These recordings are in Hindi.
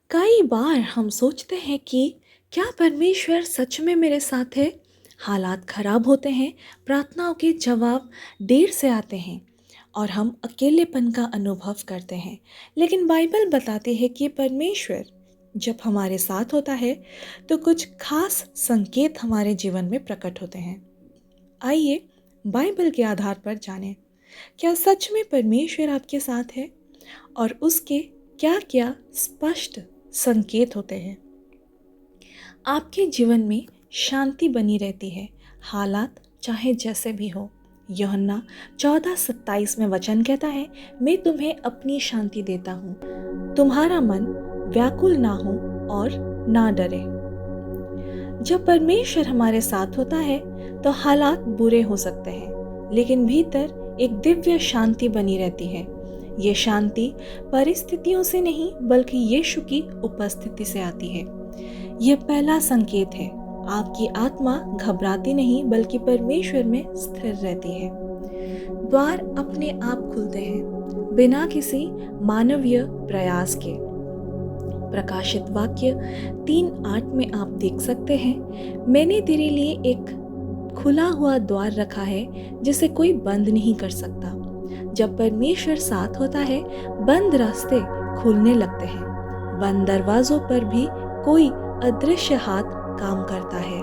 कई बार हम सोचते हैं कि क्या परमेश्वर सच में मेरे साथ है। हालात खराब होते हैं, प्रार्थनाओं के जवाब देर से आते हैं और हम अकेलेपन का अनुभव करते हैं। लेकिन बाइबल बताती है कि परमेश्वर जब हमारे साथ होता है तो कुछ खास संकेत हमारे जीवन में प्रकट होते हैं। आइए बाइबल के आधार पर जानें, क्या सच में परमेश्वर आपके साथ है और उसके क्या क्या स्पष्ट संकेत होते हैं। आपके जीवन में शांति बनी रहती है, हालात चाहे जैसे भी हो। यूहन्ना 14:27 में वचन कहता है, मैं तुम्हें अपनी शांति देता हूँ, तुम्हारा मन व्याकुल ना हो और ना डरे। जब परमेश्वर हमारे साथ होता है तो हालात बुरे हो सकते हैं, लेकिन भीतर एक दिव्य शांति बनी रहती है। ये शांति परिस्थितियों से नहीं बल्कि यीशु की उपस्थिति से आती है। यह पहला संकेत है, आपकी आत्मा घबराती नहीं बल्कि परमेश्वर में स्थिर रहती है। द्वार अपने आप खुलते हैं बिना किसी मानवीय प्रयास के। प्रकाशित वाक्य 3:8 में आप देख सकते हैं, मैंने तेरे लिए एक खुला हुआ द्वार रखा है जिसे कोई बंद नहीं कर सकता। जब परमेश्वर साथ होता है, बंद रास्ते खुलने लगते हैं। बंद दरवाजों पर भी कोई अदृश्य हाथ काम करता है।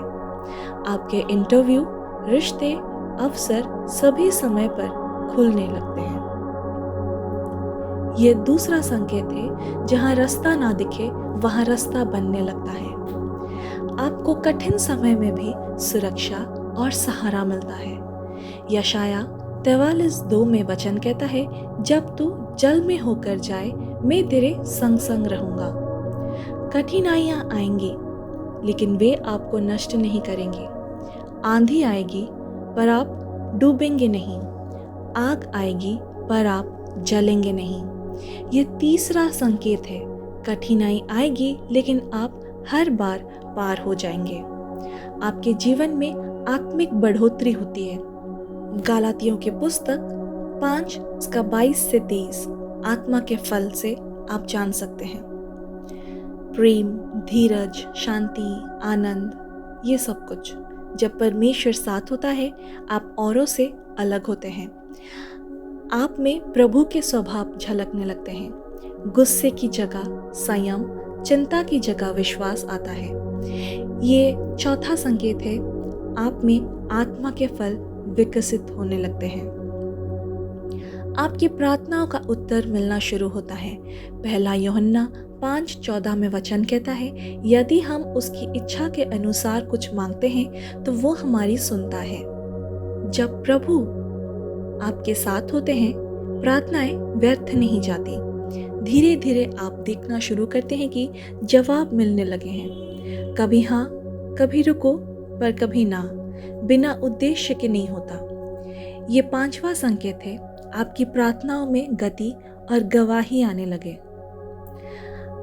आपके इंटरव्यू, रिश्ते, अवसर सभी समय पर खुलने लगते हैं। यह दूसरा संकेत है, जहां रास्ता ना दिखे वहां रास्ता बनने लगता है। आपको कठिन समय में भी सुरक्षा और सहारा मिलता है। यशाया 43:2 में वचन कहता है, जब तू जल में होकर जाए मैं तेरे संग संग रहूंगा। कठिनाइयां आएंगी लेकिन वे आपको नष्ट नहीं करेंगी। आंधी आएगी पर आप डूबेंगे नहीं। आग आएगी पर आप जलेंगे नहीं। ये तीसरा संकेत है, कठिनाई आएगी लेकिन आप हर बार पार हो जाएंगे। आपके जीवन में आत्मिक बढ़ोतरी होती है। गलातियों की पुस्तक 5:22-23 आत्मा के फल से आप जान सकते हैं। प्रेम, धीरज, शांति, आनंद, ये सब कुछ। जब परमेश्वर साथ होता है, आप औरों से अलग होते हैं। आप में प्रभु के स्वभाव झलकने लगते हैं। गुस्से की जगह संयम, चिंता की जगह विश्वास आता है। ये चौथा संकेत है, आप में आत्मा के फल विकसित होने लगते हैं। आपकी प्रार्थनाओं का उत्तर मिलना शुरू होता है। पहला यूहन्ना 5:14 में वचन कहता है, यदि हम उसकी इच्छा के अनुसार कुछ मांगते हैं तो वो हमारी सुनता है। जब प्रभु आपके साथ होते हैं, प्रार्थनाएं व्यर्थ नहीं जाती। धीरे धीरे आप देखना शुरू करते हैं कि जवाब मिलने लगे हैं। कभी हाँ, कभी रुको, पर कभी ना। बिना उद्देश्य के नहीं होता। ये पांचवा संकेत है, आपकी प्रार्थनाओं में गति और गवाही आने लगे।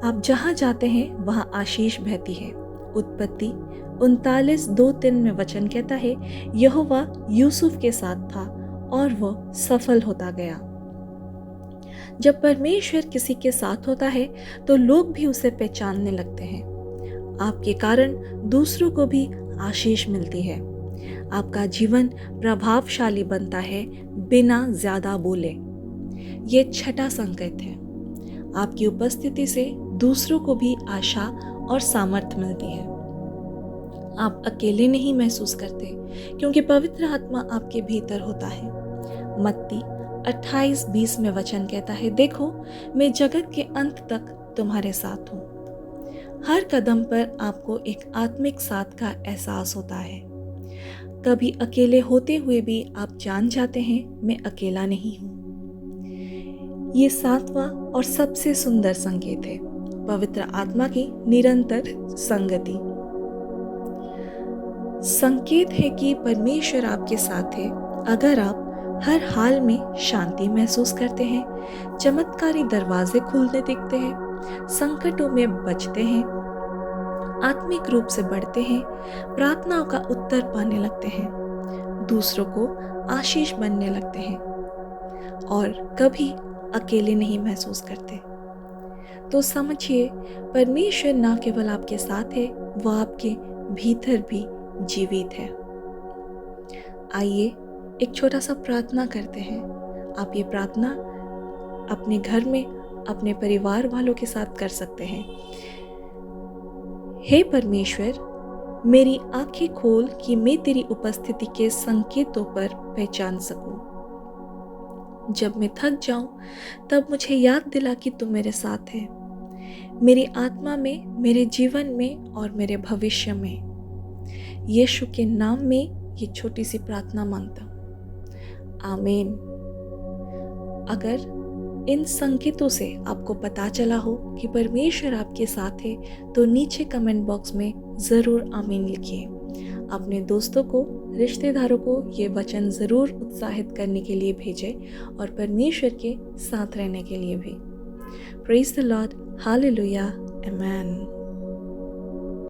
आप जहां जाते हैं वहां आशीष बहती है। उत्पत्ति 39:2-3 में वचन कहता है, यहोवा यूसुफ के साथ था और वह सफल होता गया। जब परमेश्वर किसी के साथ होता है तो लोग भी उसे पहचानने लगते हैं। आपके कारण दूसरों को भी आशीष मिलती है। आपका जीवन प्रभावशाली बनता है बिना ज्यादा बोले। ये छठा संकेत है, आपकी उपस्थिति से दूसरों को भी आशा और सामर्थ्य मिलती है। आप अकेले नहीं महसूस करते क्योंकि पवित्र आत्मा आपके भीतर होता है। मत्ती 28:20 में वचन कहता है, देखो मैं जगत के अंत तक तुम्हारे साथ हूँ। हर कदम पर आपको एक आत्मिक साथ का एहसास होता है। कभी अकेले होते हुए भी आप जान जाते हैं, मैं अकेला नहीं हूँ। ये सातवां और सबसे सुंदर संकेत है, पवित्र आत्मा की निरंतर संगति। संकेत है कि परमेश्वर आपके साथ है। अगर आप हर हाल में शांति महसूस करते हैं, चमत्कारी दरवाजे खुलने दिखते हैं, संकटों में बचते हैं, आत्मिक रूप से बढ़ते हैं, प्रार्थनाओं का उत्तर पाने लगते हैं, दूसरों को आशीष बनने लगते हैं और कभी अकेले नहीं महसूस करते, तो समझिए परमेश्वर ना केवल आपके साथ है, वह आपके भीतर भी जीवित है। आइए एक छोटा सा प्रार्थना करते हैं। आप ये प्रार्थना अपने घर में अपने परिवार वालों के साथ कर सकते हैं। हे परमेश्वर, मेरी आंखें खोल कि मैं तेरी उपस्थिति के संकेतों पर पहचान सकूं। जब मैं थक जाऊं तब मुझे याद दिला कि तू मेरे साथ है, मेरी आत्मा में, मेरे जीवन में और मेरे भविष्य में। यीशु के नाम में ये छोटी सी प्रार्थना मांगता हूं, आमीन। अगर इन संकेतों से आपको पता चला हो कि परमेश्वर आपके साथ है तो नीचे कमेंट बॉक्स में ज़रूर आमीन लिखिए। अपने दोस्तों को, रिश्तेदारों को ये वचन ज़रूर उत्साहित करने के लिए भेजें और परमेश्वर के साथ रहने के लिए भी। Praise the Lord, hallelujah, amen.